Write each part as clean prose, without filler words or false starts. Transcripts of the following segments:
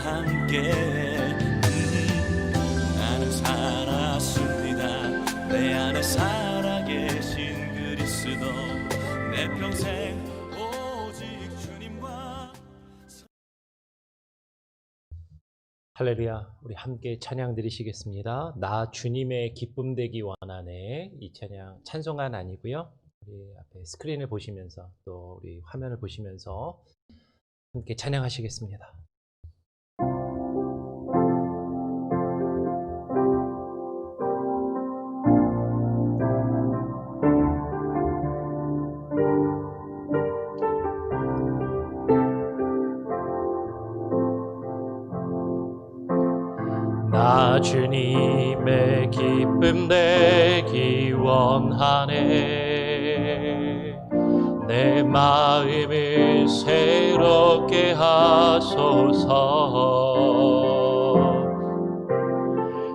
함께 나는 살았습니다. 내 안에 살아계신 그리스도 내 평생 오직 주님과. 할렐루야. 우리 함께 찬양 드리시겠습니다. 나 주님의 기쁨 되기 원하네. 이 찬양 찬송가는 아니고요. 우리 앞에 스크린을 보시면서 또 우리 화면을 보시면서 함께 찬양하시겠습니다. 나 주님의 기쁨 되기 원하네. 내 마음을 새롭게 하소서.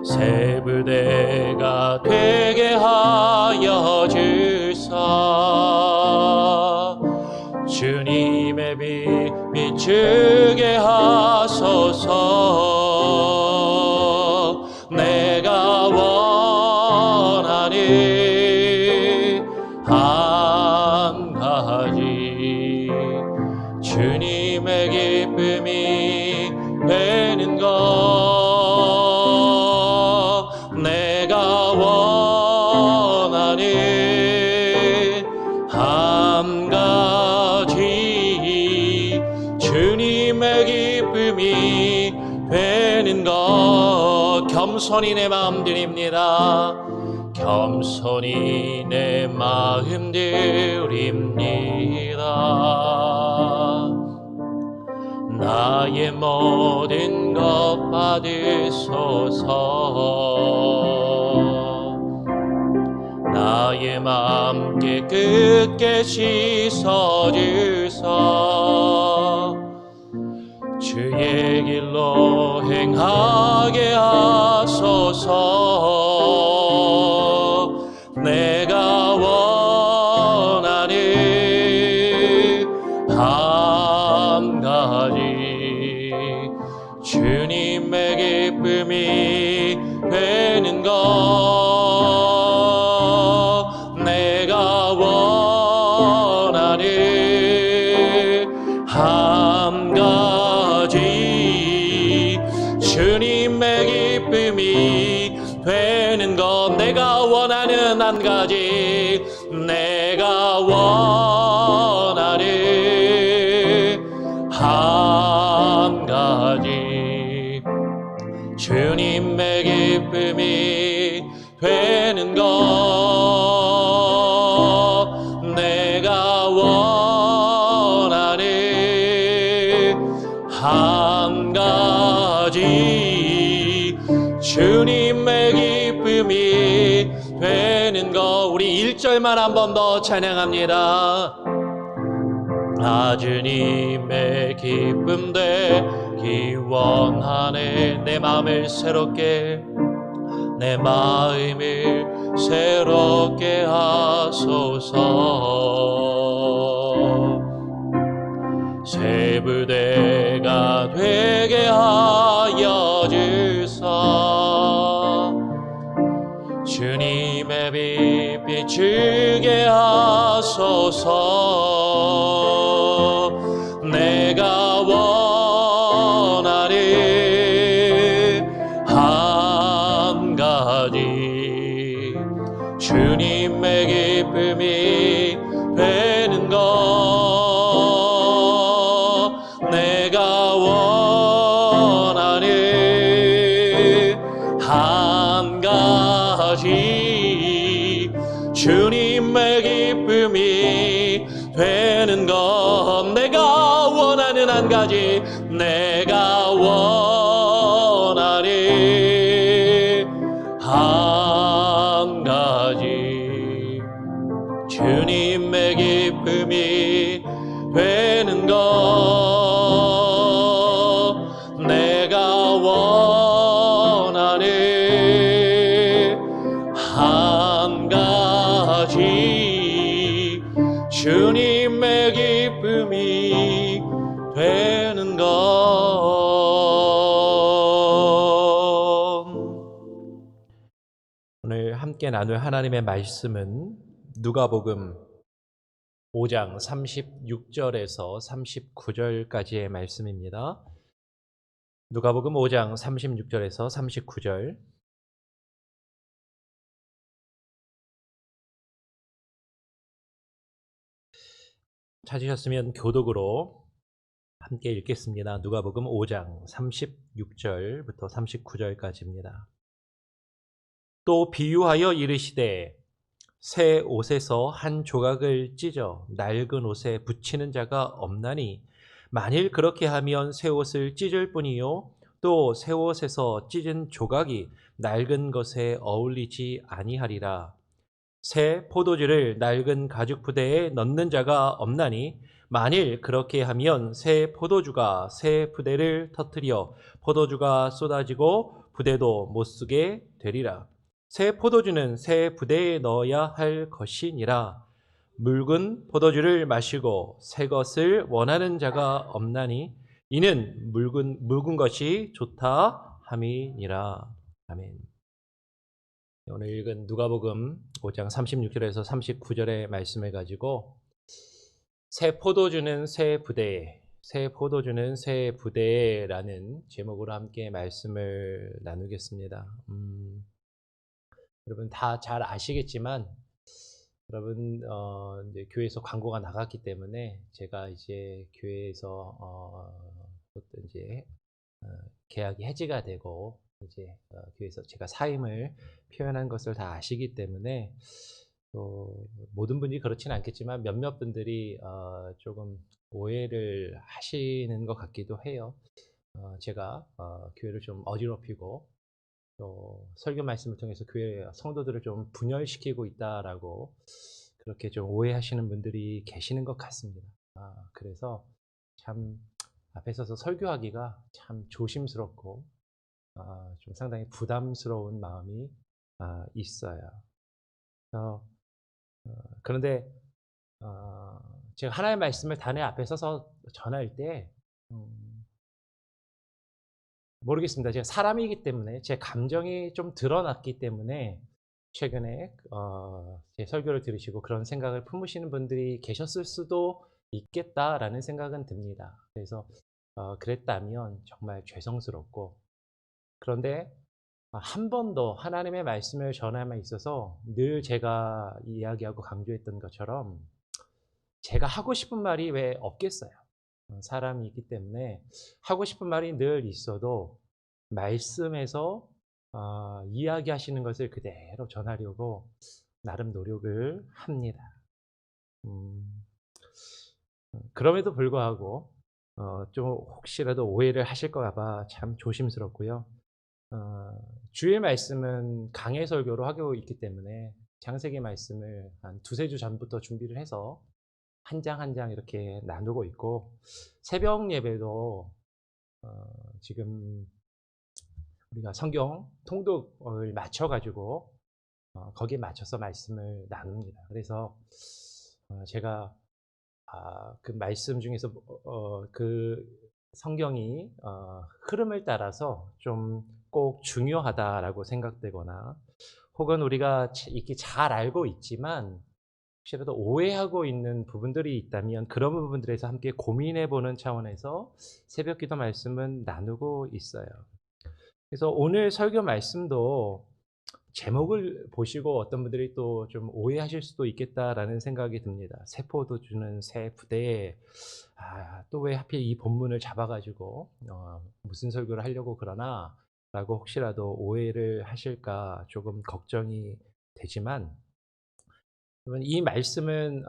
새 부대가 되게 하여 주사. 주님의 빛 비추게 하소서. 내가 원하니 한 가지, 주님의 기쁨이 되는 것. 내가 원하니 한 가지, 주님의 기쁨이 되는 것. 겸손히 내 마음 드립니다. 겸손히 내 마음 드립니다. 나의 모든 것 받으소서. 나의 마음 깨끗게 씻어주소. 주의 길로 행하게 하소서. 내가 원하니 한 가지, 주님의 기쁨이 되는 것. 내가 원하니 한 가지, 주님의 기쁨이 되는 것. 내가 원하는 한 가지, 내가 원하니 한 가지, 주님의 기쁨이 되는 것. 내가 원하니 한 가지, 주님의 기쁨이 되는 것. 우리 1절만 한 번 더 찬양합니다. 아, 주님의 기쁨 되기 원하네. 내 마음을 새롭게, 내 마음을 새롭게 하소서. 새 부대가 되게 하여 주사. 주님의 빛 비추게 하소서. 내가 원하니 한 가지, 주님의 기쁨이 되는 것. 내가 원하니 한 가지, 주님의 기쁨이 되는 것. 내가 원하는 한 가지, 내가 원하니 한 가지, 주님의 기쁨이 되는 것. 내가 원하니 한 가지, 주님의 기쁨이 되는 것. 함께 나눌 하나님의 말씀은 누가복음 5장 36절에서 39절까지의 말씀입니다. 누가복음 5장 36절에서 39절. 찾으셨으면 교독으로 함께 읽겠습니다. 누가복음 5장 36절부터 39절까지입니다. 또 비유하여 이르시되 새 옷에서 한 조각을 찢어 낡은 옷에 붙이는 자가 없나니 만일 그렇게 하면 새 옷을 찢을 뿐이요 또 새 옷에서 찢은 조각이 낡은 것에 어울리지 아니하리라. 새 포도주를 낡은 가죽 부대에 넣는 자가 없나니 만일 그렇게 하면 새 포도주가 새 부대를 터뜨려 포도주가 쏟아지고 부대도 못 쓰게 되리라. 새 포도주는 새 부대에 넣어야 할 것이니라. 묽은 포도주를 마시고 새 것을 원하는 자가 없나니 이는 묽은 것이 좋다 함이니라. 아멘. 오늘 읽은 누가복음 5장 36절에서 39절의 말씀을 가지고 새 포도주는 새 부대에, 새 포도주는 새 부대에라는 제목으로 함께 말씀을 나누겠습니다. 여러분 다 잘 아시겠지만 여러분 이제 교회에서 광고가 나갔기 때문에 제가 이제 교회에서 이제 계약이 해지가 되고 이제 교회에서 제가 사임을 표현한 것을 다 아시기 때문에 또 모든 분이 그렇지는 않겠지만 몇몇 분들이 조금 오해를 하시는 것 같기도 해요. 제가 교회를 좀 어지럽히고 또 설교 말씀을 통해서 교회 성도들을 좀 분열시키고 있다라고 그렇게 좀 오해하시는 분들이 계시는 것 같습니다. 그래서 참 앞에 서서 설교하기가 참 조심스럽고 좀 상당히 부담스러운 마음이 있어요. 그런데 제가 하나님의 말씀을 단회 앞에 서서 전할 때 모르겠습니다. 제가 사람이기 때문에 제 감정이 좀 드러났기 때문에 최근에 제 설교를 들으시고 그런 생각을 품으시는 분들이 계셨을 수도 있겠다라는 생각은 듭니다. 그래서 그랬다면 정말 죄송스럽고 그런데 한 번 더 하나님의 말씀을 전함에 있어서 늘 제가 이야기하고 강조했던 것처럼 제가 하고 싶은 말이 왜 없겠어요. 사람이기 때문에 하고 싶은 말이 늘 있어도 말씀에서 이야기하시는 것을 그대로 전하려고 나름 노력을 합니다. 그럼에도 불구하고 좀 혹시라도 오해를 하실까 봐 참 조심스럽고요. 주의 말씀은 강해 설교로 하고 있기 때문에 창세기 말씀을 한 두세 주 전부터 준비를 해서 한 장 한 장 이렇게 나누고 있고 새벽 예배도 지금 우리가 성경 통독을 맞춰가지고 거기에 맞춰서 말씀을 나눕니다. 그래서 제가 그 말씀 중에서 그 성경이 흐름을 따라서 좀 꼭 중요하다라고 생각되거나 혹은 우리가 이렇게 잘 알고 있지만 혹시라도 오해하고 있는 부분들이 있다면 그런 부분들에서 함께 고민해보는 차원에서 새벽기도 말씀은 나누고 있어요. 그래서 오늘 설교 말씀도 제목을 보시고 어떤 분들이 또 좀 오해하실 수도 있겠다라는 생각이 듭니다. 새 포도주는 새 부대에 또 왜 하필 이 본문을 잡아가지고 무슨 설교를 하려고 그러나 라고 혹시라도 오해를 하실까 조금 걱정이 되지만 이 말씀은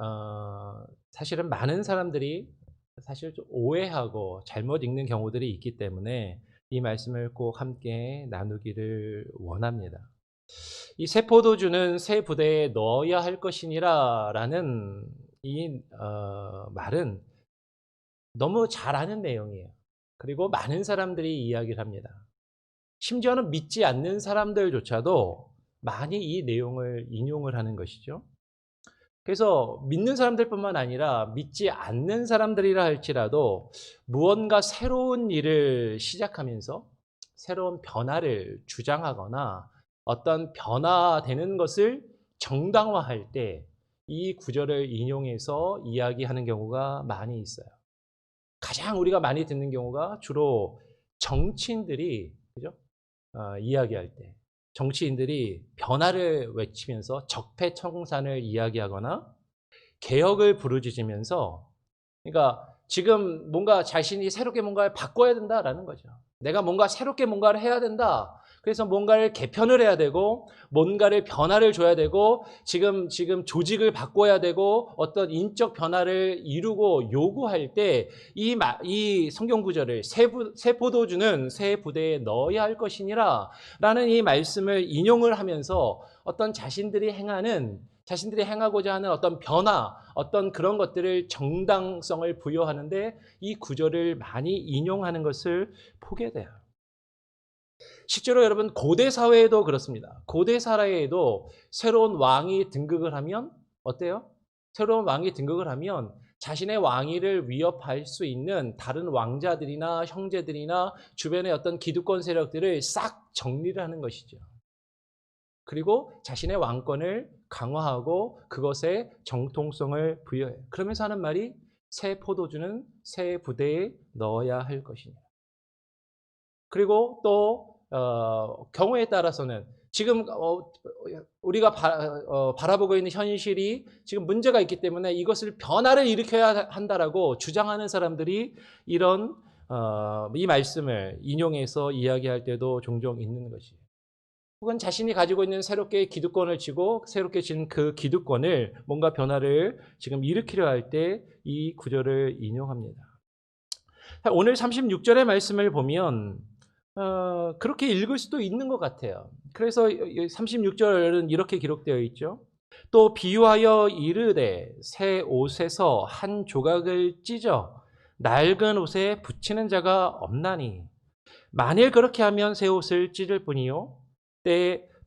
사실은 많은 사람들이 사실 좀 오해하고 잘못 읽는 경우들이 있기 때문에 이 말씀을 꼭 함께 나누기를 원합니다. 이 새 포도주는 새 부대에 넣어야 할 것이니라 라는 이 말은 너무 잘 아는 내용이에요. 그리고 많은 사람들이 이야기를 합니다. 심지어는 믿지 않는 사람들조차도 많이 이 내용을 인용을 하는 것이죠. 그래서 믿는 사람들뿐만 아니라 믿지 않는 사람들이라 할지라도 무언가 새로운 일을 시작하면서 새로운 변화를 주장하거나 어떤 변화되는 것을 정당화할 때 이 구절을 인용해서 이야기하는 경우가 많이 있어요. 가장 우리가 많이 듣는 경우가 주로 정치인들이, 그죠? 이야기할 때 정치인들이 변화를 외치면서 적폐청산을 이야기하거나 개혁을 부르짖으면서, 그러니까 지금 뭔가 자신이 새롭게 뭔가를 바꿔야 된다라는 거죠. 내가 뭔가 새롭게 뭔가를 해야 된다. 그래서 뭔가를 개편을 해야 되고 뭔가를 변화를 줘야 되고 지금 조직을 바꿔야 되고 어떤 인적 변화를 이루고 요구할 때 이 성경 구절을 새 포도주는 새 부대에 넣어야 할 것이니라 라는 이 말씀을 인용을 하면서 어떤 자신들이 행하고자 하는 어떤 변화, 어떤 그런 것들을 정당성을 부여하는데 이 구절을 많이 인용하는 것을 보게 돼요. 실제로 여러분 고대 사회에도 그렇습니다. 고대 사회에도 새로운 왕이 등극을 하면 어때요? 새로운 왕이 등극을 하면 자신의 왕위를 위협할 수 있는 다른 왕자들이나 형제들이나 주변의 어떤 기득권 세력들을 싹 정리를 하는 것이죠. 그리고 자신의 왕권을 강화하고 그것에 정통성을 부여해요. 그러면서 하는 말이 새 포도주는 새 부대에 넣어야 할 것이냐. 그리고 또 경우에 따라서는 지금 우리가 바라보고 있는 현실이 지금 문제가 있기 때문에 이것을 변화를 일으켜야 한다라고 주장하는 사람들이 이런 이 말씀을 인용해서 이야기할 때도 종종 있는 것이에요. 혹은 자신이 가지고 있는 새롭게 기득권을 쥐고 새롭게 진 그 기득권을 뭔가 변화를 지금 일으키려 할 때 이 구절을 인용합니다. 오늘 36절의 말씀을 보면 그렇게 읽을 수도 있는 것 같아요. 그래서 36절은 이렇게 기록되어 있죠. 또 비유하여 이르되 새 옷에서 한 조각을 찢어 낡은 옷에 붙이는 자가 없나니 만일 그렇게 하면 새 옷을 찢을 뿐이요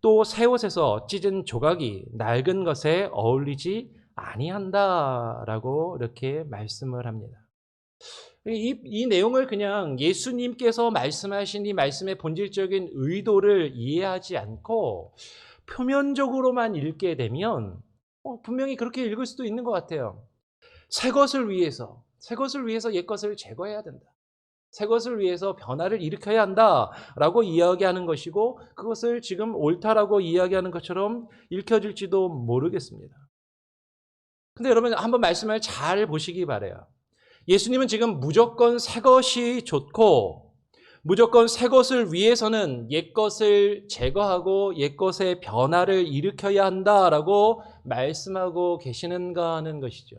또 새 옷에서 찢은 조각이 낡은 것에 어울리지 아니한다라고 이렇게 말씀을 합니다. 이 내용을 그냥 예수님께서 말씀하신 이 말씀의 본질적인 의도를 이해하지 않고 표면적으로만 읽게 되면 분명히 그렇게 읽을 수도 있는 것 같아요. 새 것을 위해서 옛 것을 제거해야 된다. 새 것을 위해서 변화를 일으켜야 한다라고 이야기하는 것이고 그것을 지금 옳다라고 이야기하는 것처럼 읽혀질지도 모르겠습니다. 근데 여러분 한번 말씀을 잘 보시기 바라요. 예수님은 지금 무조건 새 것이 좋고 무조건 새 것을 위해서는 옛 것을 제거하고 옛 것의 변화를 일으켜야 한다라고 말씀하고 계시는가 하는 것이죠.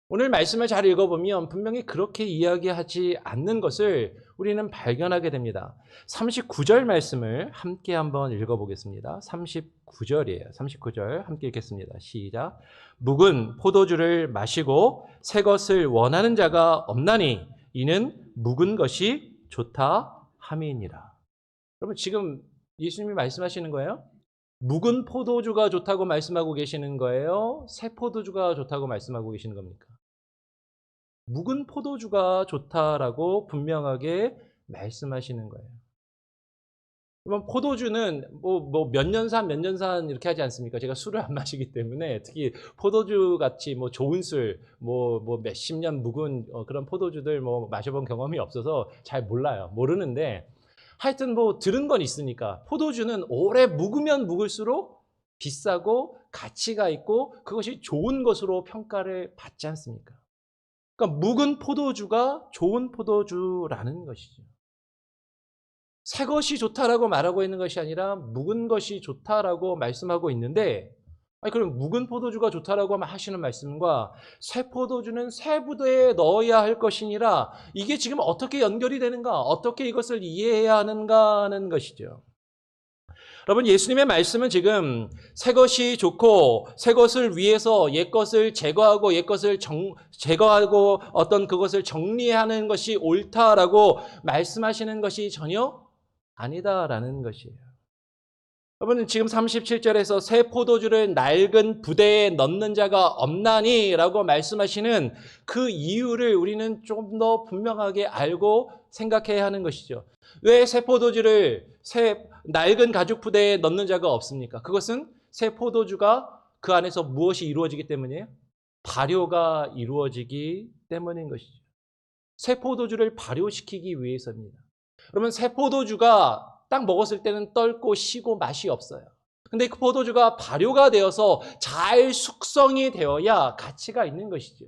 오늘 말씀을 잘 읽어보면 분명히 그렇게 이야기하지 않는 것을 우리는 발견하게 됩니다. 39절 말씀을 함께 한번 읽어보겠습니다. 39절이에요. 39절 함께 읽겠습니다. 시작. 묵은 포도주를 마시고 새 것을 원하는 자가 없나니 이는 묵은 것이 좋다 함이니라. 여러분 지금 예수님이 말씀하시는 거예요? 묵은 포도주가 좋다고 말씀하고 계시는 거예요? 새 포도주가 좋다고 말씀하고 계시는 겁니까? 묵은 포도주가 좋다라고 분명하게 말씀하시는 거예요. 그러면 포도주는 몇 년산 이렇게 하지 않습니까? 제가 술을 안 마시기 때문에 특히 포도주 같이 좋은 술, 몇십 년 묵은 그런 포도주들 마셔본 경험이 없어서 잘 몰라요. 모르는데 하여튼 들은 건 있으니까 포도주는 오래 묵으면 묵을수록 비싸고 가치가 있고 그것이 좋은 것으로 평가를 받지 않습니까? 그러니까 묵은 포도주가 좋은 포도주라는 것이죠. 새 것이 좋다라고 말하고 있는 것이 아니라 묵은 것이 좋다라고 말씀하고 있는데 그럼 묵은 포도주가 좋다라고 하시는 말씀과 새 포도주는 새 부대에 넣어야 할 것이니라 이게 지금 어떻게 연결이 되는가? 어떻게 이것을 이해해야 하는가 하는 것이죠. 여러분 예수님의 말씀은 지금 새 것이 좋고 새 것을 위해서 옛 것을 제거하고 옛 것을 제거하고 어떤 그것을 정리하는 것이 옳다라고 말씀하시는 것이 전혀 아니다라는 것이에요. 여러분 지금 37절에서 새 포도주를 낡은 부대에 넣는 자가 없나니 라고 말씀하시는 그 이유를 우리는 좀 더 분명하게 알고 생각해야 하는 것이죠. 왜 새 포도주를 낡은 가죽 부대에 넣는 자가 없습니까? 그것은 새 포도주가 그 안에서 무엇이 이루어지기 때문이에요? 발효가 이루어지기 때문인 것이죠. 새 포도주를 발효시키기 위해서입니다. 그러면 새 포도주가 딱 먹었을 때는 떫고 시고 맛이 없어요. 근데 그 포도주가 발효가 되어서 잘 숙성이 되어야 가치가 있는 것이죠.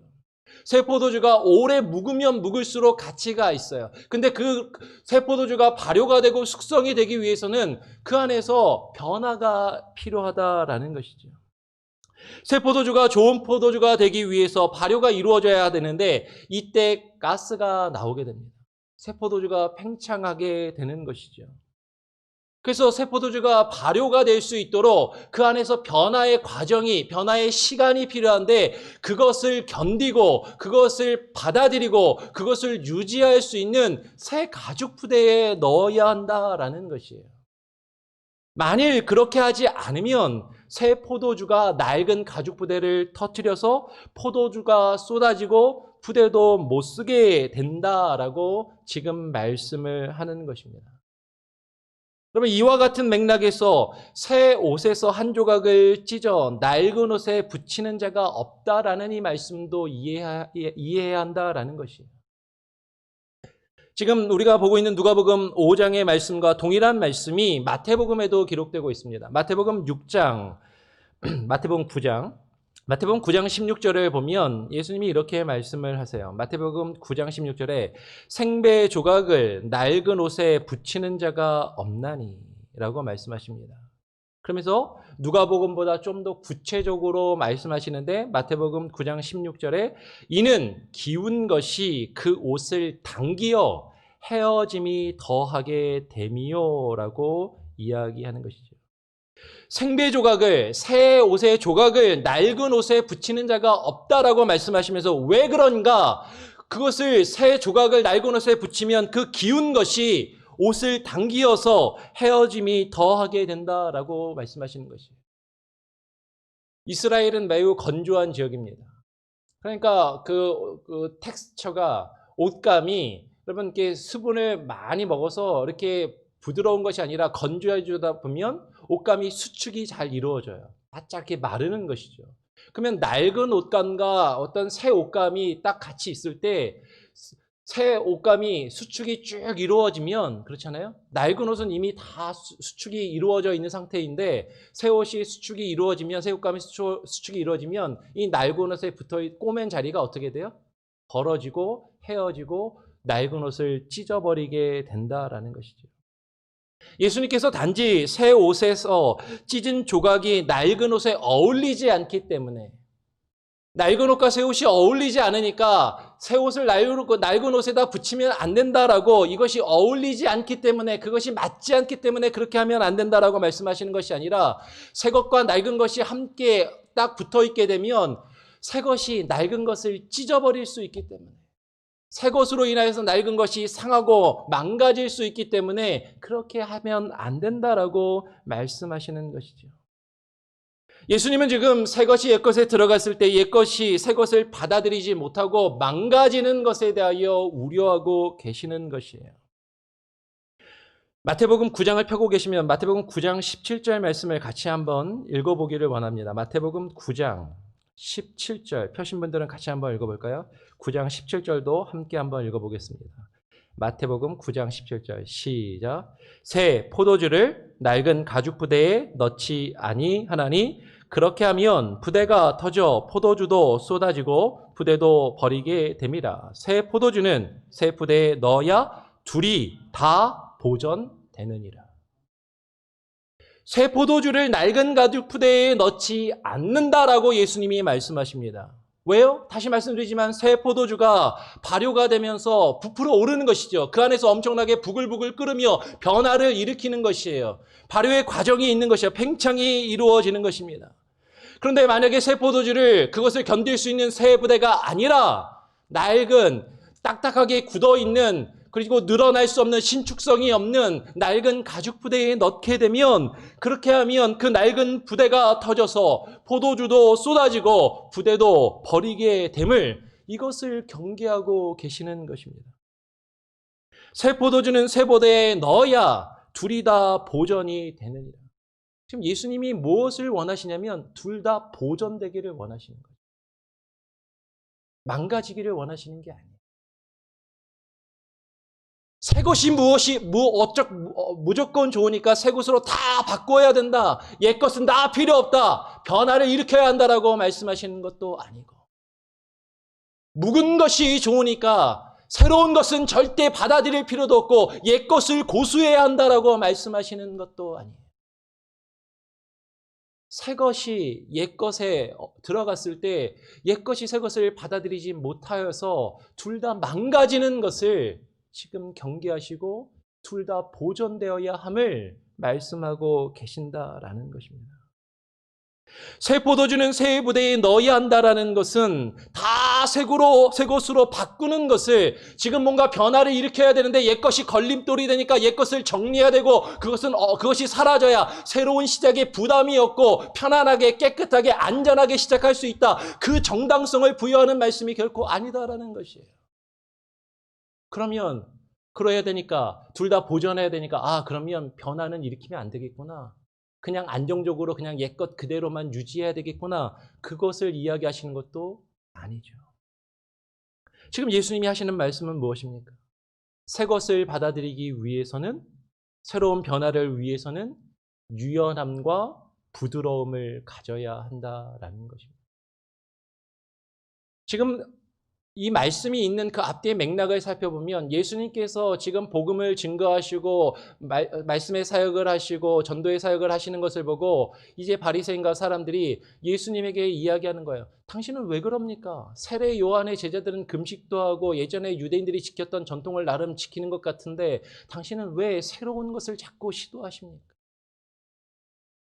새 포도주가 오래 묵으면 묵을수록 가치가 있어요. 근데 그 새 포도주가 발효가 되고 숙성이 되기 위해서는 그 안에서 변화가 필요하다라는 것이죠. 새 포도주가 좋은 포도주가 되기 위해서 발효가 이루어져야 되는데 이때 가스가 나오게 됩니다. 새 포도주가 팽창하게 되는 것이죠. 그래서 새 포도주가 발효가 될 수 있도록 그 안에서 변화의 과정이, 변화의 시간이 필요한데 그것을 견디고 그것을 받아들이고 그것을 유지할 수 있는 새 가죽 부대에 넣어야 한다라는 것이에요. 만일 그렇게 하지 않으면 새 포도주가 낡은 가죽 부대를 터뜨려서 포도주가 쏟아지고 부대도 못 쓰게 된다라고 지금 말씀을 하는 것입니다. 그러면 이와 같은 맥락에서 새 옷에서 한 조각을 찢어 낡은 옷에 붙이는 자가 없다라는 이 말씀도 이해해야 한다라는 것이에요. 지금 우리가 보고 있는 누가복음 5장의 말씀과 동일한 말씀이 마태복음에도 기록되고 있습니다. 마태복음 6장, 마태복음 9장 16절을 보면 예수님이 이렇게 말씀을 하세요. 마태복음 9장 16절에 생배 조각을 낡은 옷에 붙이는 자가 없나니 라고 말씀하십니다. 그러면서 누가복음보다 좀 더 구체적으로 말씀하시는데 마태복음 9장 16절에 이는 기운 것이 그 옷을 당기어 헤어짐이 더하게 됨이요 라고 이야기하는 것이죠. 생배 조각을, 새 옷의 조각을 낡은 옷에 붙이는 자가 없다라고 말씀하시면서 왜 그런가? 그것을 새 조각을 낡은 옷에 붙이면 그 기운 것이 옷을 당기어서 헤어짐이 더하게 된다라고 말씀하시는 것이에요. 이스라엘은 매우 건조한 지역입니다. 그러니까 그 텍스처가 옷감이 여러분 이렇게 수분을 많이 먹어서 이렇게 부드러운 것이 아니라 건조해지다 보면 옷감이 수축이 잘 이루어져요. 바짝 이렇게 마르는 것이죠. 그러면 낡은 옷감과 어떤 새 옷감이 딱 같이 있을 때 새 옷감이 수축이 쭉 이루어지면 그렇잖아요. 낡은 옷은 이미 다 수축이 이루어져 있는 상태인데 새 옷이 수축이 이루어지면 새 옷감이 수축이 이루어지면 이 낡은 옷에 붙어 꼬맨 자리가 어떻게 돼요? 벌어지고 헤어지고 낡은 옷을 찢어버리게 된다라는 것이죠. 예수님께서 단지 새 옷에서 찢은 조각이 낡은 옷에 어울리지 않기 때문에 낡은 옷과 새 옷이 어울리지 않으니까 새 옷을 낡은 옷에다 붙이면 안 된다라고 이것이 어울리지 않기 때문에 그것이 맞지 않기 때문에 그렇게 하면 안 된다라고 말씀하시는 것이 아니라 새 것과 낡은 것이 함께 딱 붙어 있게 되면 새 것이 낡은 것을 찢어버릴 수 있기 때문에 새 것으로 인하여서 낡은 것이 상하고 망가질 수 있기 때문에 그렇게 하면 안 된다라고 말씀하시는 것이죠. 예수님은 지금 새 것이 옛 것에 들어갔을 때 옛 것이 새 것을 받아들이지 못하고 망가지는 것에 대하여 우려하고 계시는 것이에요. 마태복음 9장을 펴고 계시면 마태복음 9장 17절 말씀을 같이 한번 읽어보기를 원합니다. 마태복음 9장 17절 펴신 분들은 같이 한번 읽어볼까요? 9장 17절도 함께 한번 읽어보겠습니다. 마태복음 9장 17절 시작. 새 포도주를 낡은 가죽 부대에 넣지 아니하나니 그렇게 하면 부대가 터져 포도주도 쏟아지고 부대도 버리게 됩니다. 새 포도주는 새 부대에 넣어야 둘이 다 보전되느니라. 새 포도주를 낡은 가죽 부대에 넣지 않는다라고 예수님이 말씀하십니다. 왜요? 다시 말씀드리지만 새 포도주가 발효가 되면서 부풀어 오르는 것이죠. 그 안에서 엄청나게 부글부글 끓으며 변화를 일으키는 것이에요. 발효의 과정이 있는 것이에요. 팽창이 이루어지는 것입니다. 그런데 만약에 새 포도주를 그것을 견딜 수 있는 새 부대가 아니라 낡은 딱딱하게 굳어있는 그리고 늘어날 수 없는 신축성이 없는 낡은 가죽 부대에 넣게 되면 그렇게 하면 그 낡은 부대가 터져서 포도주도 쏟아지고 부대도 버리게 됨을 이것을 경계하고 계시는 것입니다. 새 포도주는 새 부대에 넣어야 둘이 다 보존이 되느니라. 지금 예수님이 무엇을 원하시냐면 둘 다 보존되기를 원하시는 거예요. 망가지기를 원하시는 게 아니에요. 새 것이 무조건 좋으니까 새 것으로 다 바꿔야 된다. 옛 것은 다 필요 없다. 변화를 일으켜야 한다라고 말씀하시는 것도 아니고, 묵은 것이 좋으니까 새로운 것은 절대 받아들일 필요도 없고 옛 것을 고수해야 한다라고 말씀하시는 것도 아니에요. 새 것이 옛 것에 들어갔을 때 옛 것이 새 것을 받아들이지 못하여서 둘 다 망가지는 것을 지금 경계하시고 둘 다 보존되어야 함을 말씀하고 계신다라는 것입니다. 새 포도주는 새 부대에 넣어야 한다라는 것은 다 새 것으로 바꾸는 것을, 지금 뭔가 변화를 일으켜야 되는데 옛 것이 걸림돌이 되니까 옛 것을 정리해야 되고 그것이 사라져야 새로운 시작에 부담이 없고 편안하게 깨끗하게 안전하게 시작할 수 있다. 그 정당성을 부여하는 말씀이 결코 아니다라는 것이에요. 그러면 그래야 되니까 둘 다 보존해야 되니까 그러면 변화는 일으키면 안 되겠구나. 그냥 안정적으로 그냥 옛것 그대로만 유지해야 되겠구나. 그것을 이야기하시는 것도 아니죠. 지금 예수님이 하시는 말씀은 무엇입니까? 새 것을 받아들이기 위해서는, 새로운 변화를 위해서는 유연함과 부드러움을 가져야 한다라는 것입니다. 지금 이 말씀이 있는 그 앞뒤의 맥락을 살펴보면 예수님께서 지금 복음을 증거하시고 말씀의 사역을 하시고 전도의 사역을 하시는 것을 보고 이제 바리새인과 사람들이 예수님에게 이야기하는 거예요. 당신은 왜 그럽니까? 세례 요한의 제자들은 금식도 하고 예전에 유대인들이 지켰던 전통을 나름 지키는 것 같은데 당신은 왜 새로운 것을 자꾸 시도하십니까?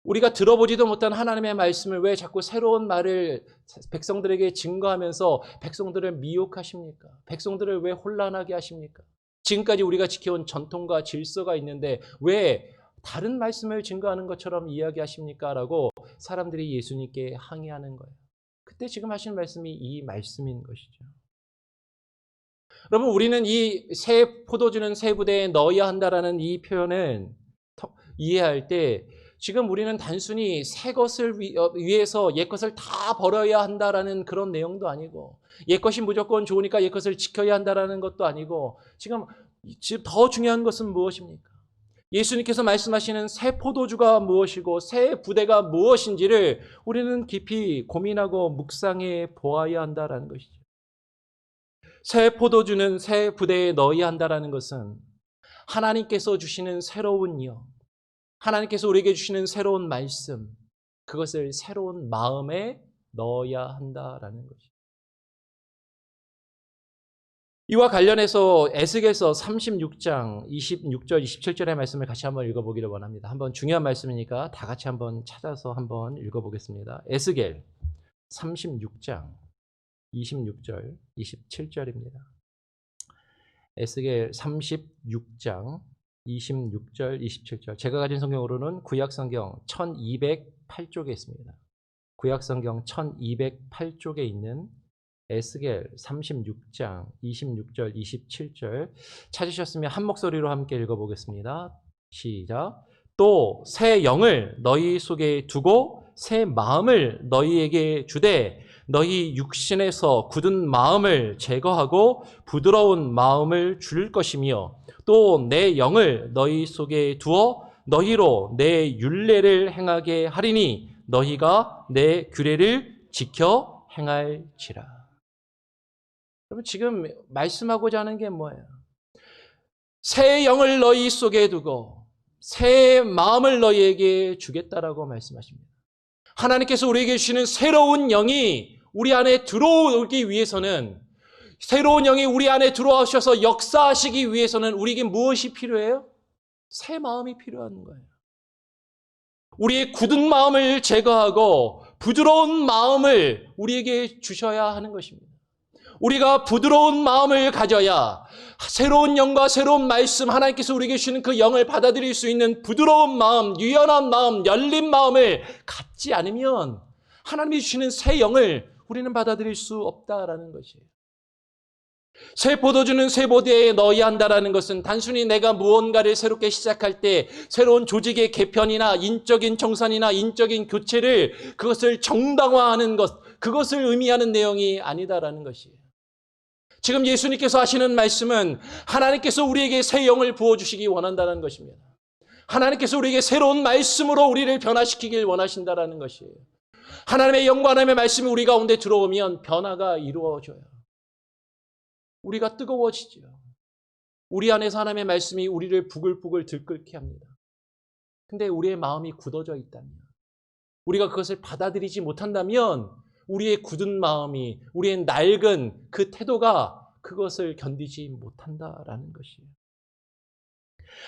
우리가 들어보지도 못한 하나님의 말씀을 왜 자꾸 새로운 말을 백성들에게 증거하면서 백성들을 미혹하십니까? 백성들을 왜 혼란하게 하십니까? 지금까지 우리가 지켜온 전통과 질서가 있는데 왜 다른 말씀을 증거하는 것처럼 이야기하십니까? 라고 사람들이 예수님께 항의하는 거예요. 그때 지금 하신 말씀이 이 말씀인 것이죠. 여러분, 우리는 이 새 포도주는 새 부대에 넣어야 한다라는 이 표현을 이해할 때 지금 우리는 단순히 새 것을 위해서 옛 것을 다 버려야 한다라는 그런 내용도 아니고 옛 것이 무조건 좋으니까 옛 것을 지켜야 한다라는 것도 아니고 지금 더 중요한 것은 무엇입니까? 예수님께서 말씀하시는 새 포도주가 무엇이고 새 부대가 무엇인지를 우리는 깊이 고민하고 묵상해 보아야 한다라는 것이죠. 새 포도주는 새 부대에 넣어야 한다라는 것은 하나님께서 주시는 새로운 영, 하나님께서 우리에게 주시는 새로운 말씀, 그것을 새로운 마음에 넣어야 한다라는 것이죠. 이와 관련해서 에스겔서 36장 26절 27절의 말씀을 같이 한번 읽어보기를 원합니다. 한번 중요한 말씀이니까 다 같이 한번 찾아서 한번 읽어보겠습니다. 에스겔 36장 26절 27절입니다. 에스겔 36장 26절, 27절. 제가 가진 성경으로는 구약성경 1208쪽에 있습니다. 구약성경 1208쪽에 있는 에스겔 36장 26절, 27절 찾으셨으면 한 목소리로 함께 읽어보겠습니다. 시작. 또 새 영을 너희 속에 두고 새 마음을 너희에게 주되 너희 육신에서 굳은 마음을 제거하고 부드러운 마음을 줄 것이며 또 내 영을 너희 속에 두어 너희로 내 율례를 행하게 하리니 너희가 내 규례를 지켜 행할지라. 여러분, 지금 말씀하고자 하는 게 뭐예요? 새 영을 너희 속에 두고 새 마음을 너희에게 주겠다라고 말씀하십니다. 하나님께서 우리에게 주시는 새로운 영이 우리 안에 들어오기 위해서는, 새로운 영이 우리 안에 들어오셔서 역사하시기 위해서는 우리에게 무엇이 필요해요? 새 마음이 필요한 거예요. 우리의 굳은 마음을 제거하고 부드러운 마음을 우리에게 주셔야 하는 것입니다. 우리가 부드러운 마음을 가져야 새로운 영과 새로운 말씀, 하나님께서 우리에게 주시는 그 영을 받아들일 수 있는 부드러운 마음, 유연한 마음, 열린 마음을 갖지 않으면 하나님이 주시는 새 영을 우리는 받아들일 수 없다라는 것이에요. 새 포도주는 새 보대에 넣어야 한다라는 것은 단순히 내가 무언가를 새롭게 시작할 때 새로운 조직의 개편이나 인적인 정산이나 인적인 교체를 그것을 정당화하는 것, 그것을 의미하는 내용이 아니다라는 것이에요. 지금 예수님께서 하시는 말씀은 하나님께서 우리에게 새 영을 부어주시기 원한다는 것입니다. 하나님께서 우리에게 새로운 말씀으로 우리를 변화시키길 원하신다는 것이에요. 하나님의 영과 하나님의 말씀이 우리 가운데 들어오면 변화가 이루어져요. 우리가 뜨거워지죠. 우리 안에서 하나님의 말씀이 우리를 부글부글 들끓게 합니다. 근데 우리의 마음이 굳어져 있다면, 우리가 그것을 받아들이지 못한다면 우리의 굳은 마음이, 우리의 낡은 그 태도가 그것을 견디지 못한다라는 것이에요.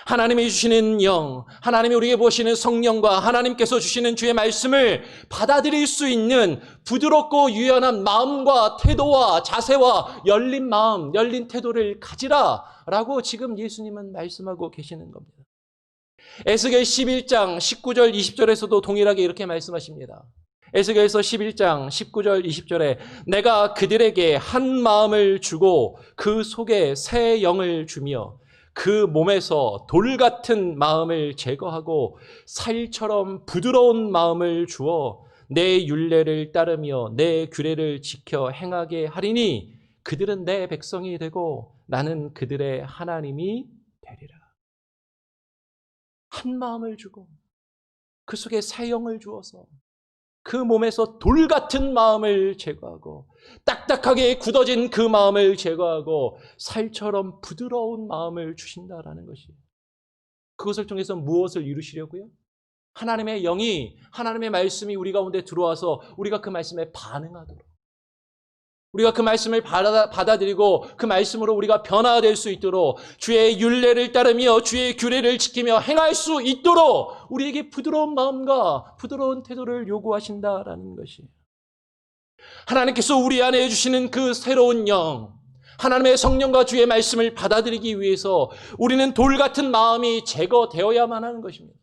하나님이 주시는 영, 하나님이 우리에게 보시는 성령과 하나님께서 주시는 주의 말씀을 받아들일 수 있는 부드럽고 유연한 마음과 태도와 자세와 열린 마음, 열린 태도를 가지라라고 지금 예수님은 말씀하고 계시는 겁니다. 에스겔 11장 19절 20절에서도 동일하게 이렇게 말씀하십니다. 에스겔서 11장 19절 20절에 내가 그들에게 한 마음을 주고 그 속에 새 영을 주며 그 몸에서 돌 같은 마음을 제거하고 살처럼 부드러운 마음을 주어 내 율례를 따르며 내 규례를 지켜 행하게 하리니 그들은 내 백성이 되고 나는 그들의 하나님이 되리라. 한 마음을 주고 그 속에 새 영을 주어서 그 몸에서 돌 같은 마음을 제거하고 딱딱하게 굳어진 그 마음을 제거하고 살처럼 부드러운 마음을 주신다라는 것이에요. 그것을 통해서 무엇을 이루시려고요? 하나님의 영이, 하나님의 말씀이 우리 가운데 들어와서 우리가 그 말씀에 반응하도록, 우리가 그 말씀을 받아들이고 그 말씀으로 우리가 변화될 수 있도록 주의 율례를 따르며 주의 규례를 지키며 행할 수 있도록 우리에게 부드러운 마음과 부드러운 태도를 요구하신다라는 것이에요. 하나님께서 우리 안에 주시는 그 새로운 영, 하나님의 성령과 주의 말씀을 받아들이기 위해서 우리는 돌 같은 마음이 제거되어야만 하는 것입니다.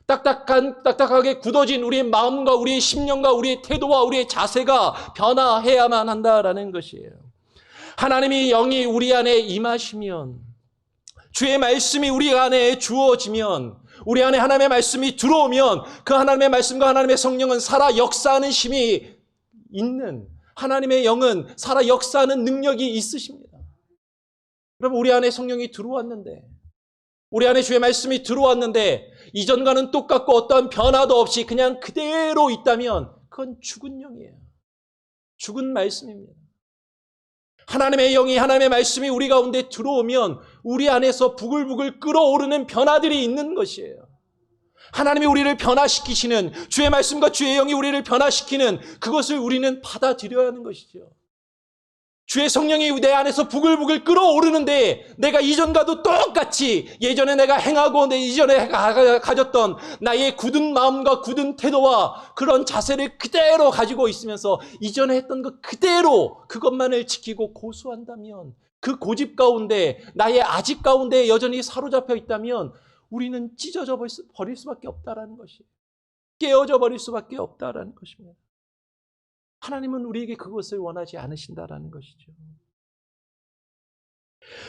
딱딱하게 굳어진 우리의 마음과 우리의 심령과 우리의 태도와 우리의 자세가 변화해야만 한다라는 것이에요. 하나님의 영이 우리 안에 임하시면, 주의 말씀이 우리 안에 주어지면, 우리 안에 하나님의 말씀이 들어오면 그 하나님의 말씀과 하나님의 성령은 살아 역사하는 힘이 있는, 하나님의 영은 살아 역사하는 능력이 있으십니다. 여러분, 우리 안에 성령이 들어왔는데, 우리 안에 주의 말씀이 들어왔는데 이전과는 똑같고 어떠한 변화도 없이 그냥 그대로 있다면 그건 죽은 영이에요. 죽은 말씀입니다. 하나님의 영이, 하나님의 말씀이 우리 가운데 들어오면 우리 안에서 부글부글 끓어오르는 변화들이 있는 것이에요. 하나님이 우리를 변화시키시는, 주의 말씀과 주의 영이 우리를 변화시키는 그것을 우리는 받아들여야 하는 것이죠. 주의 성령이 내 안에서 부글부글 끓어오르는데 내가 이전과도 똑같이 예전에 내가 행하고 내 이전에 가졌던 나의 굳은 마음과 굳은 태도와 그런 자세를 그대로 가지고 있으면서 이전에 했던 것 그대로 그것만을 지키고 고수한다면, 그 고집 가운데, 나의 아집 가운데 여전히 사로잡혀 있다면 우리는 찢어져 버릴 수밖에 없다라는 것이에요. 깨어져 버릴 수밖에 없다라는 것입니다. 하나님은 우리에게 그것을 원하지 않으신다라는 것이죠.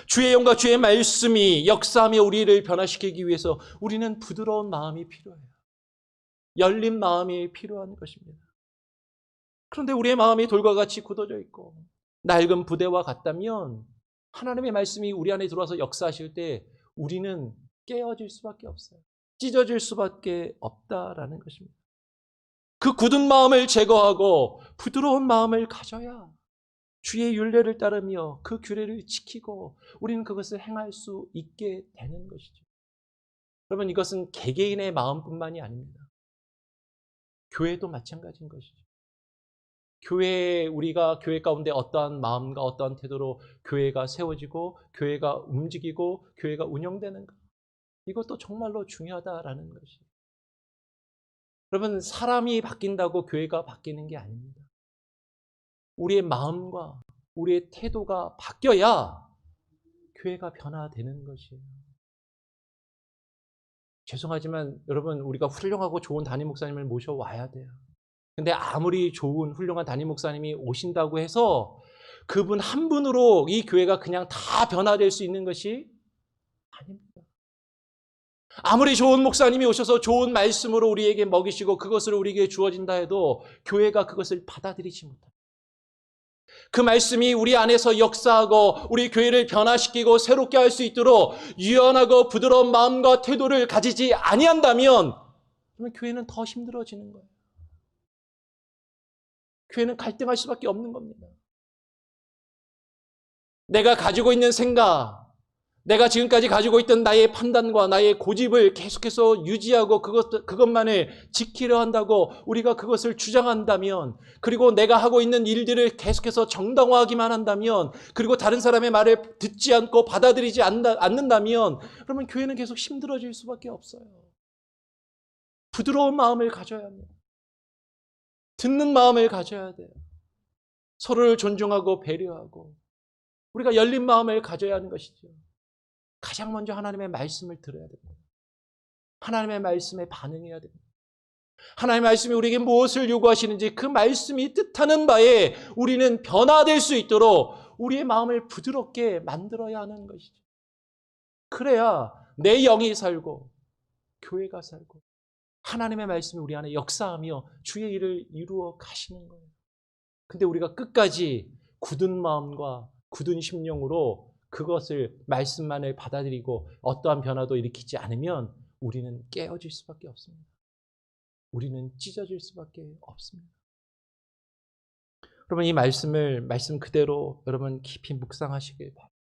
주의 영과 주의 말씀이 역사하며 우리를 변화시키기 위해서 우리는 부드러운 마음이 필요해요. 열린 마음이 필요한 것입니다. 그런데 우리의 마음이 돌과 같이 굳어져 있고 낡은 부대와 같다면 하나님의 말씀이 우리 안에 들어와서 역사하실 때 우리는 깨어질 수밖에 없어요. 찢어질 수밖에 없다라는 것입니다. 그 굳은 마음을 제거하고 부드러운 마음을 가져야 주의 율례를 따르며 그 규례를 지키고 우리는 그것을 행할 수 있게 되는 것이죠. 여러분, 이것은 개개인의 마음뿐만이 아닙니다. 교회도 마찬가지인 것이죠. 우리가 교회 가운데 어떠한 마음과 어떠한 태도로 교회가 세워지고 교회가 움직이고 교회가 운영되는가, 이것도 정말로 중요하다라는 것이에요. 여러분, 사람이 바뀐다고 교회가 바뀌는 게 아닙니다. 우리의 마음과 우리의 태도가 바뀌어야 교회가 변화되는 것이에요. 죄송하지만 여러분, 우리가 훌륭하고 좋은 담임 목사님을 모셔와야 돼요. 근데 아무리 좋은 훌륭한 담임 목사님이 오신다고 해서 그분 한 분으로 이 교회가 그냥 다 변화될 수 있는 것이 아닙니다. 아무리 좋은 목사님이 오셔서 좋은 말씀으로 우리에게 먹이시고 그것을 우리에게 주어진다 해도 교회가 그것을 받아들이지 못합니다. 그 말씀이 우리 안에서 역사하고 우리 교회를 변화시키고 새롭게 할 수 있도록 유연하고 부드러운 마음과 태도를 가지지 아니한다면 그러면 교회는 더 힘들어지는 거예요. 교회는 갈등할 수밖에 없는 겁니다. 내가 가지고 있는 생각, 내가 지금까지 가지고 있던 나의 판단과 나의 고집을 계속해서 유지하고 그것만을 지키려 한다고 우리가 그것을 주장한다면, 그리고 내가 하고 있는 일들을 계속해서 정당화하기만 한다면, 그리고 다른 사람의 말을 듣지 않고 받아들이지 않는다면, 그러면 교회는 계속 힘들어질 수밖에 없어요. 부드러운 마음을 가져야 합니다. 듣는 마음을 가져야 돼요. 서로를 존중하고 배려하고 우리가 열린 마음을 가져야 하는 것이죠. 가장 먼저 하나님의 말씀을 들어야 됩니다. 하나님의 말씀에 반응해야 됩니다. 하나님의 말씀이 우리에게 무엇을 요구하시는지 그 말씀이 뜻하는 바에 우리는 변화될 수 있도록 우리의 마음을 부드럽게 만들어야 하는 것이죠. 그래야 내 영이 살고 교회가 살고 하나님의 말씀이 우리 안에 역사하며 주의 일을 이루어 가시는 거예요. 근데 우리가 끝까지 굳은 마음과 굳은 심령으로 그것을 말씀만을 받아들이고 어떠한 변화도 일으키지 않으면 우리는 깨어질 수밖에 없습니다. 우리는 찢어질 수밖에 없습니다. 여러분, 이 말씀 그대로 여러분 깊이 묵상하시길 바랍니다.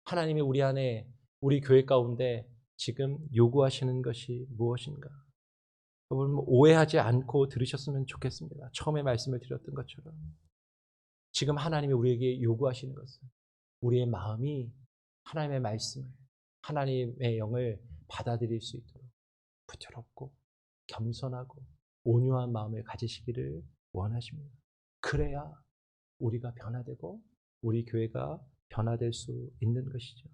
하나님이 우리 안에 우리 교회 가운데 지금 요구하시는 것이 무엇인가? 여러분, 오해하지 않고 들으셨으면 좋겠습니다. 처음에 말씀을 드렸던 것처럼 지금 하나님이 우리에게 요구하시는 것은 우리의 마음이 하나님의 말씀을, 하나님의 영을 받아들일 수 있도록 부드럽고 겸손하고 온유한 마음을 가지시기를 원하십니다. 그래야 우리가 변화되고 우리 교회가 변화될 수 있는 것이죠.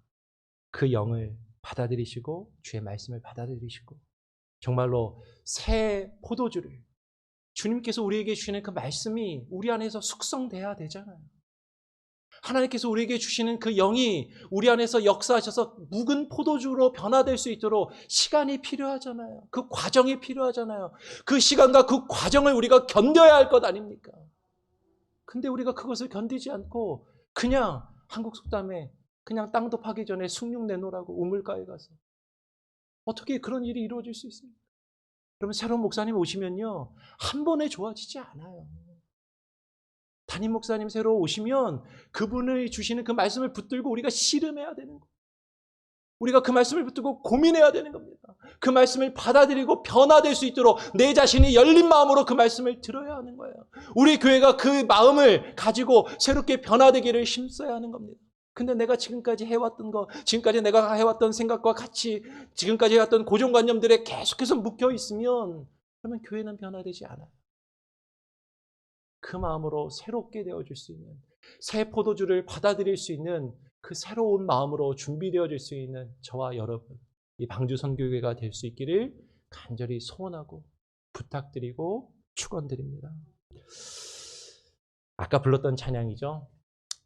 그 영을 받아들이시고 주의 말씀을 받아들이시고 정말로 새 포도주를 주님께서 우리에게 주시는 그 말씀이 우리 안에서 숙성돼야 되잖아요. 하나님께서 우리에게 주시는 그 영이 우리 안에서 역사하셔서 묵은 포도주로 변화될 수 있도록 시간이 필요하잖아요. 그 과정이 필요하잖아요. 그 시간과 그 과정을 우리가 견뎌야 할 것 아닙니까? 근데 우리가 그것을 견디지 않고 그냥 한국 속담에 그냥 땅도 파기 전에 숭늉 내놓으라고 우물가에 가서 어떻게 그런 일이 이루어질 수 있습니까? 그러면 새로운 목사님 오시면요, 한 번에 좋아지지 않아요. 담임 목사님 새로 오시면 그분이 주시는 그 말씀을 붙들고 우리가 씨름해야 되는 거예요. 우리가 그 말씀을 붙들고 고민해야 되는 겁니다. 그 말씀을 받아들이고 변화될 수 있도록 내 자신이 열린 마음으로 그 말씀을 들어야 하는 거예요. 우리 교회가 그 마음을 가지고 새롭게 변화되기를 힘써야 하는 겁니다. 근데 내가 지금까지 해왔던 거, 지금까지 내가 해왔던 생각과 같이 지금까지 해왔던 고정관념들에 계속해서 묵혀 있으면 그러면 교회는 변화되지 않아요. 그 마음으로 새롭게 되어질 수 있는, 새 포도주를 받아들일 수 있는 그 새로운 마음으로 준비되어질 수 있는 저와 여러분, 이 방주 선교회가 될 수 있기를 간절히 소원하고 부탁드리고 축원드립니다. 아까 불렀던 찬양이죠.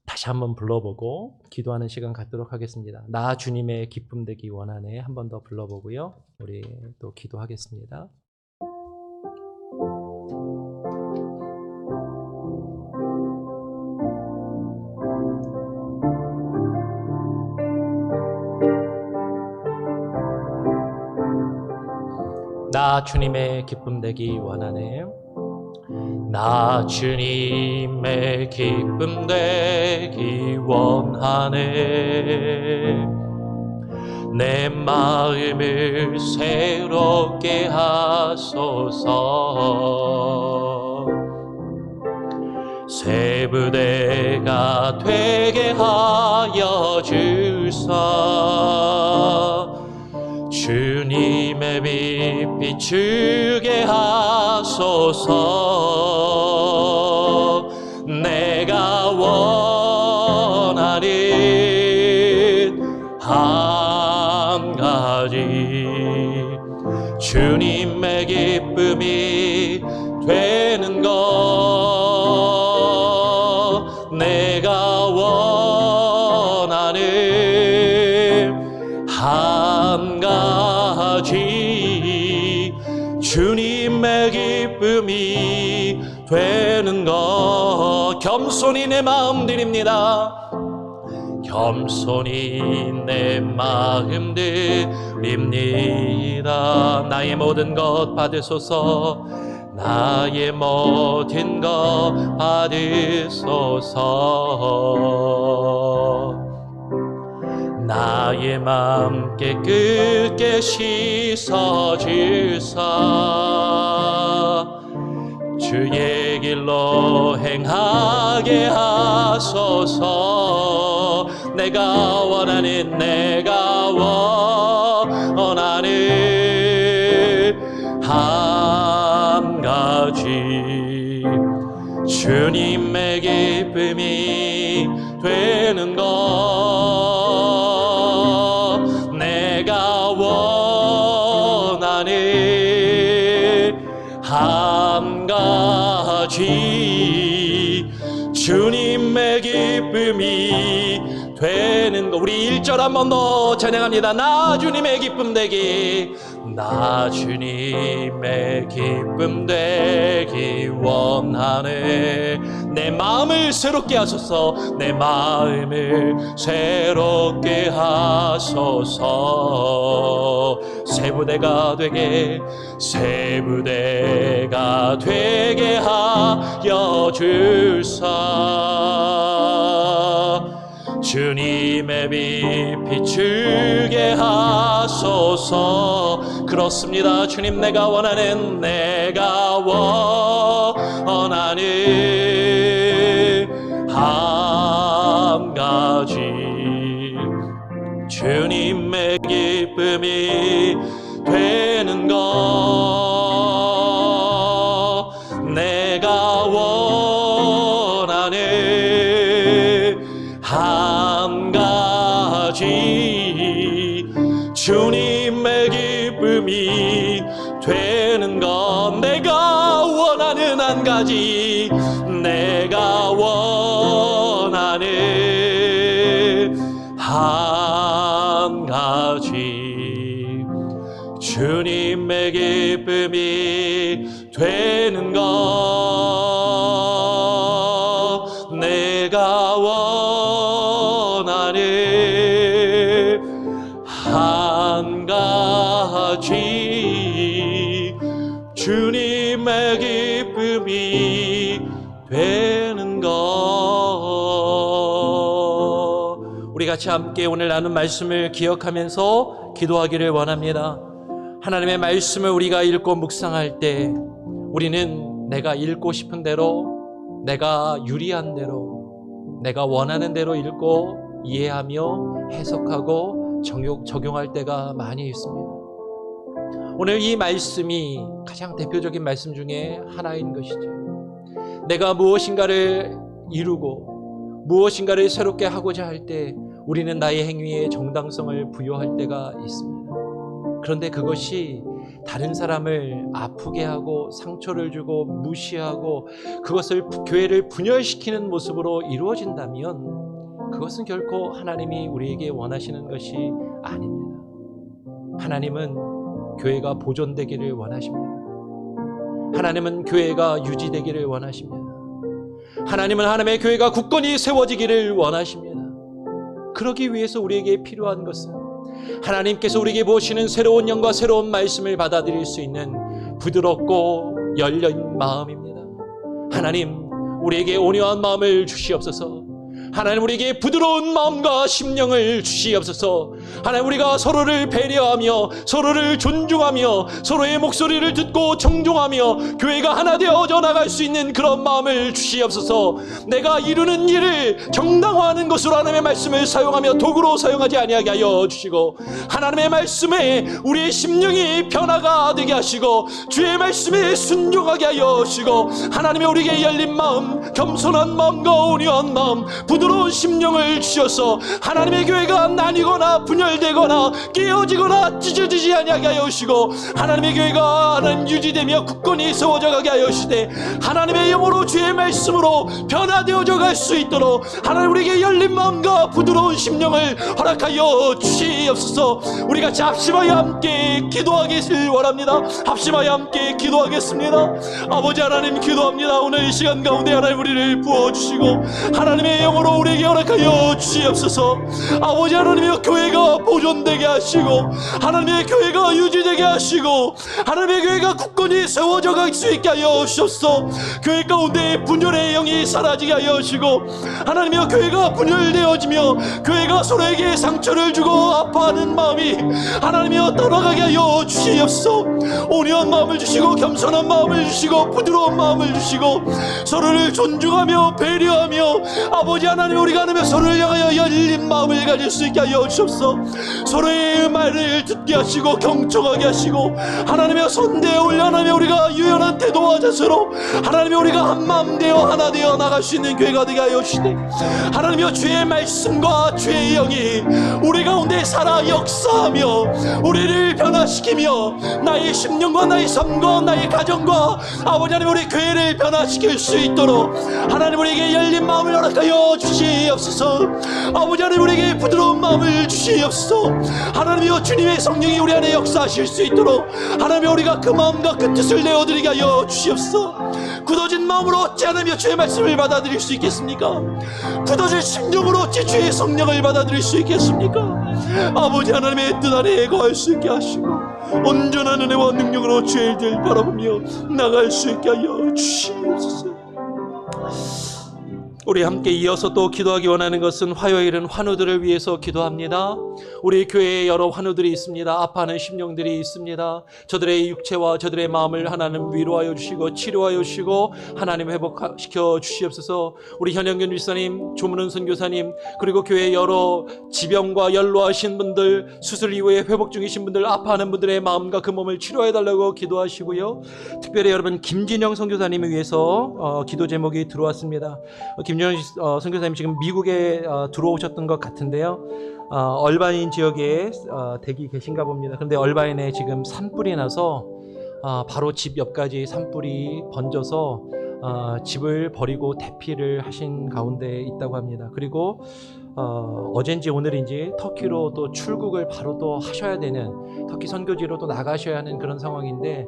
다시 한번 불러보고 기도하는 시간 갖도록 하겠습니다. 나 주님의 기쁨 되기 원하네. 한 번 더 불러보고요. 우리 또 기도하겠습니다. 나 주님의 기쁨 되기 원하네. 나 주님의 기쁨 되기 원하네. 내 마음을 새롭게 하소서. 새 부대가 되게 하여 주사. 주님의 빛 비추게 하소서. 내가 가지 주님의 기쁨이 되는 것 내가 원하는 한 가지 주님의 기쁨이 되는 것 겸손히 내 마음 드립니다. 겸손히 내 마음 드립니다. 나의 모든 것 받으소서 나의 모든 것 받으소서 나의 맘 깨끗게 씻어주사 주의 길로 행하게 하소서 내가 원하는 한 가지 주님의 기쁨이 되는 것 내가 원하는 한 가지 주님의 기쁨이 되는 것 우리 1절 한 번 더 찬양합니다. 나 주님의 기쁨 되기 나 주님의 기쁨 되기 원하네 내 마음을 새롭게 하소서 내 마음을 새롭게 하소서 새 부대가 되게 하여 줄사 주님의 빛 비추게 하소서 그렇습니다. 주님 내가 원하는 한 가지 주님의 기쁨이 되는 것 내가 원하는 한 가지 주님의 기쁨이 되는 것 내가 원하는 한 가지 내가 원하는 한 가지 주님의 기쁨이 되는 것 내가 원하는 한 가지 주님의 기쁨이 되는 것 우리 같이 함께 오늘 나눈 말씀을 기억하면서 기도하기를 원합니다. 하나님의 말씀을 우리가 읽고 묵상할 때 우리는 내가 읽고 싶은 대로 내가 유리한 대로 내가 원하는 대로 읽고 이해하며 해석하고 적용할 때가 많이 있습니다. 오늘 이 말씀이 가장 대표적인 말씀 중에 하나인 것이죠. 내가 무엇인가를 이루고 무엇인가를 새롭게 하고자 할 때 우리는 나의 행위에 정당성을 부여할 때가 있습니다. 그런데 그것이 다른 사람을 아프게 하고 상처를 주고 무시하고 그것을 교회를 분열시키는 모습으로 이루어진다면 그것은 결코 하나님이 우리에게 원하시는 것이 아닙니다. 하나님은 교회가 보존되기를 원하십니다. 하나님은 교회가 유지되기를 원하십니다. 하나님은 하나님의 교회가 굳건히 세워지기를 원하십니다. 그러기 위해서 우리에게 필요한 것은 하나님께서 우리에게 보시는 새로운 영과 새로운 말씀을 받아들일 수 있는 부드럽고 열린 마음입니다. 하나님 우리에게 온유한 마음을 주시옵소서. 하나님 우리에게 부드러운 마음과 심령을 주시옵소서. 하나님 우리가 서로를 배려하며 서로를 존중하며 서로의 목소리를 듣고 정종하며 교회가 하나 되어져 나갈 수 있는 그런 마음을 주시옵소서. 내가 이루는 일을 정당화하는 것으로 하나님의 말씀을 사용하며 도구로 사용하지 아니하게 하여 주시고 하나님의 말씀에 우리의 심령이 변화가 되게 하시고 주의 말씀에 순종하게 하여 주시고 하나님의 우리에게 열린 마음 겸손한 마음과 온유한 마음 부드러운 부드러운 심령을 주셔서 하나님의 교회가 나뉘거나 분열되거나 깨어지거나 찢어지지 아니하게 하여 주시고 하나님의 교회가 하나님 유지되며 굳건히 세워져 가게 하여 주시되 하나님의 영으로 주의 말씀으로 변화되어져 갈 수 있도록 하나님 우리에게 열린 마음과 부드러운 심령을 허락하여 주시옵소서. 우리 같이 합심하여 함께 기도하기를 원합니다. 합심하여 함께 기도하겠습니다. 아버지 하나님 기도합니다. 오늘 이 시간 가운데 하나님 우리를 부어주시고 하나님의 영으로 우리에게 허락하여 주시옵소서. 아버지 하나님의 교회가 보존되게 하시고 하나님의 교회가 유지되게 하시고 하나님의 교회가 굳건히 세워져 갈 수 있게 하여 주옵소서. 교회 가운데 분열의 영이 사라지게 하여 주시고 하나님의 교회가 분열되어지며 교회가 서로에게 상처를 주고 아파하는 마음이 하나님이여 떠나가게 하여 주시옵소서. 온유한 마음을 주시고 겸손한 마음을 주시고 부드러운 마음을 주시고 서로를 존중하며 배려하며 아버지 하나님 우리가 하나님의 서로를 향하여 열린 마음을 가질 수 있게 하여 주옵소서. 서로의 말을 듣게 하시고 경청하게 하시고 하나님의 선대에 올려 하나님의 우리가 유연한 태도와 자세로 하나님의 우리가 한 마음 되어 하나 되어 나갈 수 있는 교회가 되게 하여 주시되 하나님의 주의 말씀과 주의 영이 우리 가운데 살아 역사하며 우리를 변화시키며 나의 심령과 나의 삶과 나의 가정과 아버지 하나님 우리 교회를 변화시킬 수 있도록 하나님 우리에게 열린 마음을 허락하여 주시옵소서. 아버지 하나님 우리에게 부드러운 마음을 주시옵소서. 하나님이여 주님의 성령이 우리 안에 역사하실 수 있도록 하나님 우리가 그 마음과 그 뜻을 내어드리게 하여 주시옵소서. 굳어진 마음으로 어찌 하나님이여 주의 말씀을 받아들일 수 있겠습니까? 굳어진 심령으로 어찌 주의 성령을 받아들일 수 있겠습니까? 아버지 하나님의 뜻 안에 거할 수 있게 하시고 온전한 은혜와 능력으로 주의 일들 바라보며 나갈 수 있게 하여 주시옵소서. 우리 함께 이어서 또 기도하기 원하는 것은 화요일은 환우들을 위해서 기도합니다. 우리 교회에 여러 환우들이 있습니다. 아파하는 심령들이 있습니다. 저들의 육체와 저들의 마음을 하나님 위로하여 주시고 치료하여 주시고 하나님 회복시켜 주시옵소서. 우리 현영균 집사님, 조문은 선교사님, 그리고 교회 여러 지병과 연로하신 분들, 수술 이후에 회복 중이신 분들, 아파하는 분들의 마음과 그 몸을 치료해달라고 기도하시고요. 특별히 여러분 김진영 선교사님을 위해서 기도 제목이 들어왔습니다. 김진영 선교사님 지금 미국에 들어오셨던 것 같은데요. 얼바인 지역에 대기 계신가 봅니다. 그런데 얼바인에 지금 산불이 나서 바로 집 옆까지 산불이 번져서 집을 버리고 대피를 하신 가운데 있다고 합니다. 그리고 어젠지 오늘인지 터키로 또 출국을 바로 또 하셔야 되는, 터키 선교지로 또 나가셔야 하는 그런 상황인데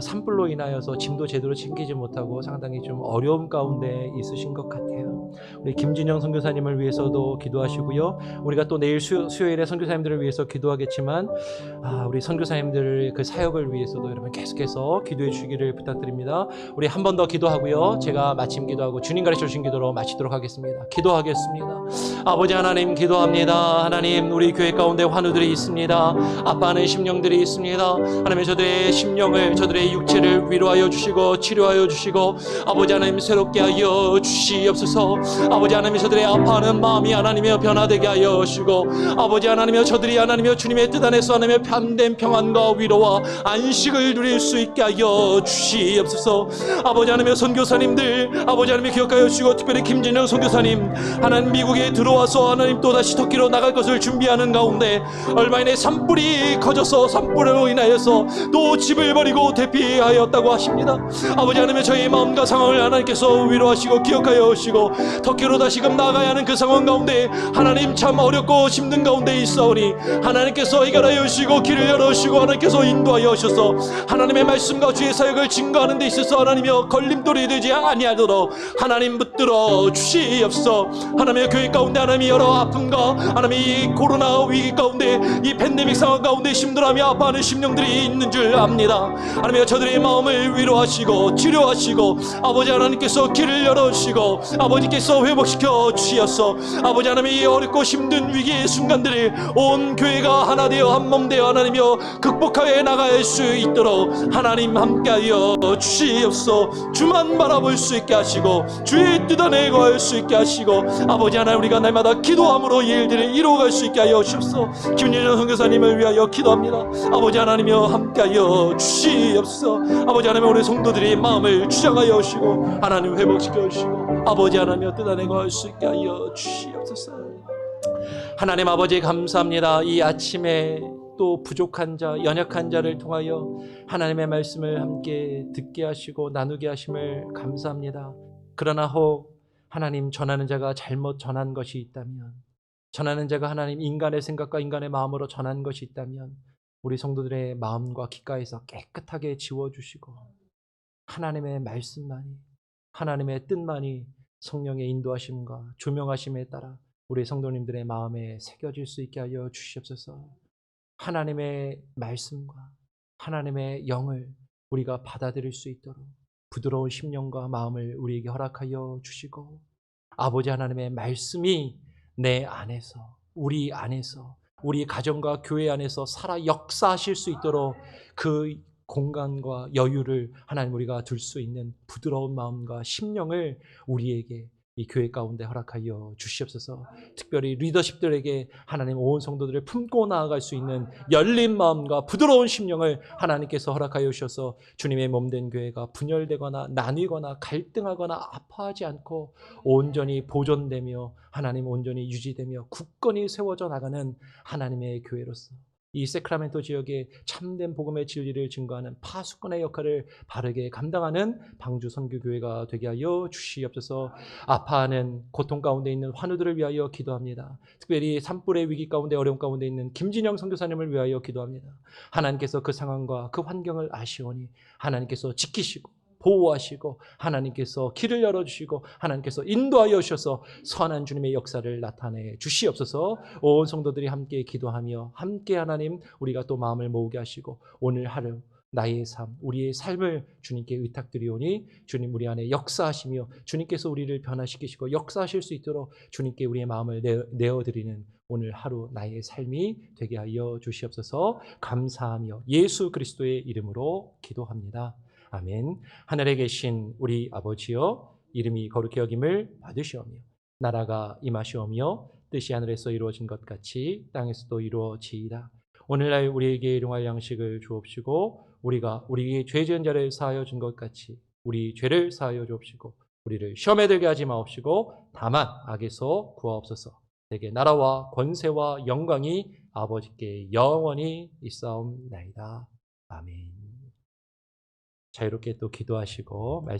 산불로 인하여서 짐도 제대로 챙기지 못하고 상당히 좀 어려움 가운데 있으신 것 같아요. 우리 김진영 선교사님을 위해서도 기도하시고요. 우리가 또 내일 수요일에 선교사님들을 위해서 기도하겠지만 우리 선교사님들 그 사역을 위해서도 여러분 계속해서 기도해 주시기를 부탁드립니다. 우리 한 번 더 기도하고요. 제가 마침 기도하고 주님 가르쳐 주신 기도로 마치도록 하겠습니다. 기도하겠습니다. 아버지 하나님 기도합니다. 하나님 우리 교회 가운데 환우들이 있습니다. 아파하는 심령들이 있습니다. 하나님 저들의 심령을 저들의 육체를 위로하여 주시고 치료하여 주시고 아버지 하나님 새롭게 하여 주시옵소서. 아버지 하나님 저들의 아파하는 마음이 하나님의 변화되게 하여 주시고 아버지 하나님여 저들이 하나님여 주님의 뜻 안에서 하나님의 참된 평안과 위로와 안식을 누릴 수 있게 하여 주시옵소서. 아버지 하나님여 선교사님들 아버지 하나님 기억하여 주시고 특별히 김진영 선교사님 하나님 미국에 들어와서 하나님 또다시 터키로 나갈 것을 준비하는 가운데 얼마인의 산불이 커져서 산불로 인하여서 또 집을 버리고 대피하였다고 하십니다. 아버지 하나님 저희의 마음과 상황을 하나님께서 위로하시고 기억하여 주시고 터키로 다시금 나가야 하는 그 상황 가운데 하나님 참 어렵고 힘든 가운데 있사오니 하나님께서 해결하여 주시고 길을 열어주시고 하나님께서 인도하여 주셔서 하나님의 말씀과 주의 사역을 증거하는 데 있어서 하나님이여 걸림돌이 되지 아니하도록 하나님 붙들어 주시옵소서. 하나님의 교회 가운데 하나님이 여러 아픔과 하나님의 이 코로나 위기 가운데 이 팬데믹 상황 가운데 힘들어하며 아파하는 심령들이 있는 줄 압니다. 하나님 저들의 마음을 위로하시고 치료하시고 아버지 하나님께서 길을 열어주시고 아버지께서 회복시켜 주시옵소서. 아버지 하나님 이 어렵고 힘든 위기의 순간들을 온 교회가 하나 되어 한 몸 되어 하나님이여 극복하여 나갈 수 있도록 하나님 함께하여 주시옵소서. 주만 바라볼 수 있게 하시고 주의 뜻 안에 거할 수 있게 하시고 아버지 하나님 우리가 날마다 기도함으로 이 일들을 이루어갈 수 있게 하여 주옵소서. 김윤정 선교사님을 위하여 기도합니다. 아버지 하나님이여 함께하여 주시옵소서. 아버지 하나님 우리 성도들의 마음을 주장하여 주시고 하나님 회복시켜 주시고 아버지 하나님 뜯어내며 뜯어내고 할 수 있게 하여 주시옵소서. 하나님 아버지 감사합니다. 이 아침에 또 부족한 자, 연약한 자를 통하여 하나님의 말씀을 함께 듣게 하시고 나누게 하심을 감사합니다. 그러나 혹 하나님 전하는 자가 잘못 전한 것이 있다면, 전하는 자가 하나님 인간의 생각과 인간의 마음으로 전한 것이 있다면 우리 성도들의 마음과 귓가에서 깨끗하게 지워주시고 하나님의 말씀만이, 하나님의 뜻만이 성령의 인도하심과 조명하심에 따라 우리 성도님들의 마음에 새겨질 수 있게 하여 주시옵소서. 하나님의 말씀과 하나님의 영을 우리가 받아들일 수 있도록 부드러운 심령과 마음을 우리에게 허락하여 주시고, 아버지 하나님의 말씀이 내 안에서, 우리 안에서, 우리 가정과 교회 안에서 살아 역사하실 수 있도록 그 공간과 여유를 하나님 우리가 둘 수 있는 부드러운 마음과 심령을 우리에게 이 교회 가운데 허락하여 주시옵소서. 특별히 리더십들에게 하나님 온 성도들을 품고 나아갈 수 있는 열린 마음과 부드러운 심령을 하나님께서 허락하여 주셔서 주님의 몸된 교회가 분열되거나 나뉘거나 갈등하거나 아파하지 않고 온전히 보존되며 하나님 온전히 유지되며 굳건히 세워져 나가는 하나님의 교회로서 이 세크라멘토 지역에 참된 복음의 진리를 증거하는 파수꾼의 역할을 바르게 감당하는 방주 선교교회가 되게 하여 주시옵소서. 아파하는 고통 가운데 있는 환우들을 위하여 기도합니다. 특별히 산불의 위기 가운데 어려움 가운데 있는 김진영 선교사님을 위하여 기도합니다. 하나님께서 그 상황과 그 환경을 아시오니 하나님께서 지키시고 보호하시고 하나님께서 길을 열어주시고 하나님께서 인도하여 주셔서 선한 주님의 역사를 나타내 주시옵소서. 온 성도들이 함께 기도하며 함께 하나님 우리가 또 마음을 모으게 하시고 오늘 하루 나의 삶, 우리의 삶을 주님께 의탁드리오니 주님 우리 안에 역사하시며 주님께서 우리를 변화시키시고 역사하실 수 있도록 주님께 우리의 마음을 내어드리는 오늘 하루 나의 삶이 되게 하여 주시옵소서. 감사하며 예수 그리스도의 이름으로 기도합니다. 아멘. 하늘에 계신 우리 아버지여, 이름이 거룩히 여김을 받으시오며 나라가 임하시오며 뜻이 하늘에서 이루어진 것 같이 땅에서도 이루어지이다. 오늘날 우리에게 일용할 양식을 주옵시고 우리가 우리의 죄 지은 자를 사하여 준 것 같이 우리 죄를 사하여 주옵시고 우리를 시험에 들게 하지 마옵시고 다만 악에서 구하옵소서. 내게 나라와 권세와 영광이 아버지께 영원히 있사옵나이다. 아멘. 자유롭게 또 기도하시고 말씀